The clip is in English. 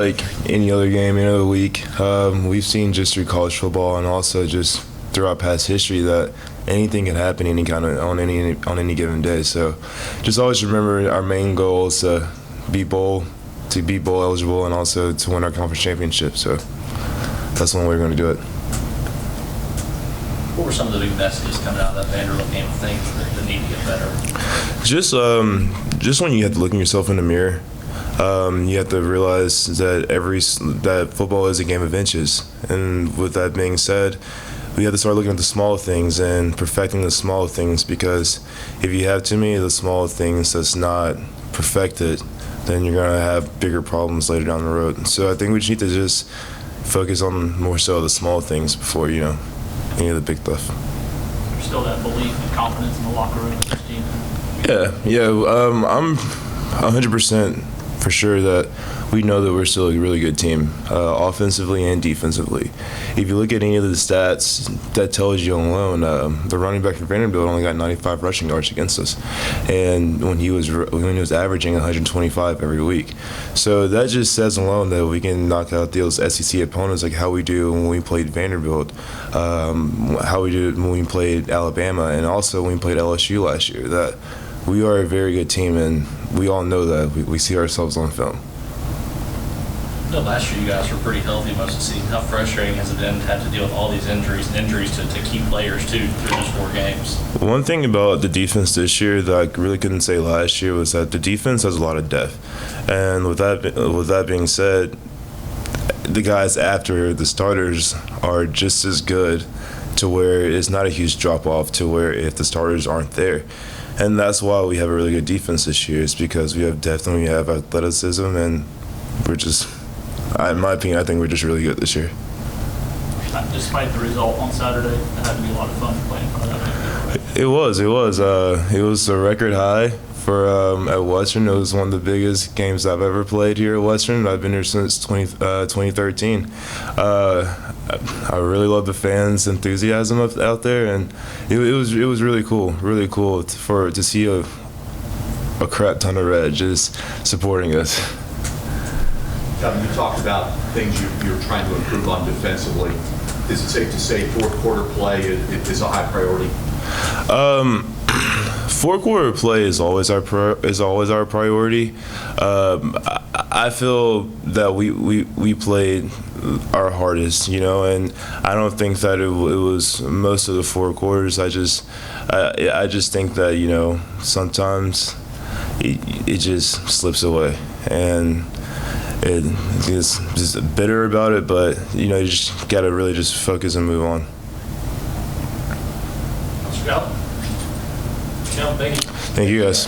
Like any other game, any other week, we've seen just through college football and also just through our past history that anything can happen on any given day. So just always remember our main goal is to be bowl eligible and also to win our conference championship. So that's one way we're going to do it. What were some of the big messages coming out of that Vanderbilt game of things that need to get better? Just when you have to look at yourself in the mirror. You have to realize that football is a game of inches. And with that being said, we have to start looking at the small things and perfecting the small things, because if you have too many of the small things that's not perfected, then you're going to have bigger problems later down the road. So I think we just need to just focus on more so the small things before, any of the big stuff. There's still that belief and confidence in the locker room of this team. I'm 100% for sure that we know that we're still a really good team, offensively and defensively. If you look at any of the stats, that tells you alone, the running back for Vanderbilt only got 95 rushing yards against us, and when he was averaging 125 every week. So that just says alone that we can knock out those SEC opponents like how we do when we played Vanderbilt, how we did when we played Alabama, and also when we played LSU last year. That we are a very good team, and we all know that. We see ourselves on film. Last year you guys were pretty healthy most of the season. How frustrating has it been to have to deal with all these injuries to key players too through just 4 games? One thing about the defense this year that I really couldn't say last year was that the defense has a lot of depth. And with that being said, the guys after the starters are just as good, to where it's not a huge drop-off to where if the starters aren't there. And that's why we have a really good defense this year, is because we have depth and we have athleticism, and we're just, in my opinion, I think we're just really good this year. Despite the result on Saturday, it had to be a lot of fun playing in front of that. It was a record high for at Western. It was one of the biggest games I've ever played here at Western. I've been here since 2013. I really love the fans' enthusiasm out there, and it was really cool to see a crap ton of red just supporting us. Kalvin, you talked about things you're trying to improve on defensively. Is it safe to say fourth quarter play is a high priority? Fourth quarter play is always our priority. I feel that we played our hardest, and I don't think that it was most of the 4 quarters. I just think that sometimes it just slips away, and it's just bitter about it. But you just gotta really just focus and move on. Thank you. Thank you guys.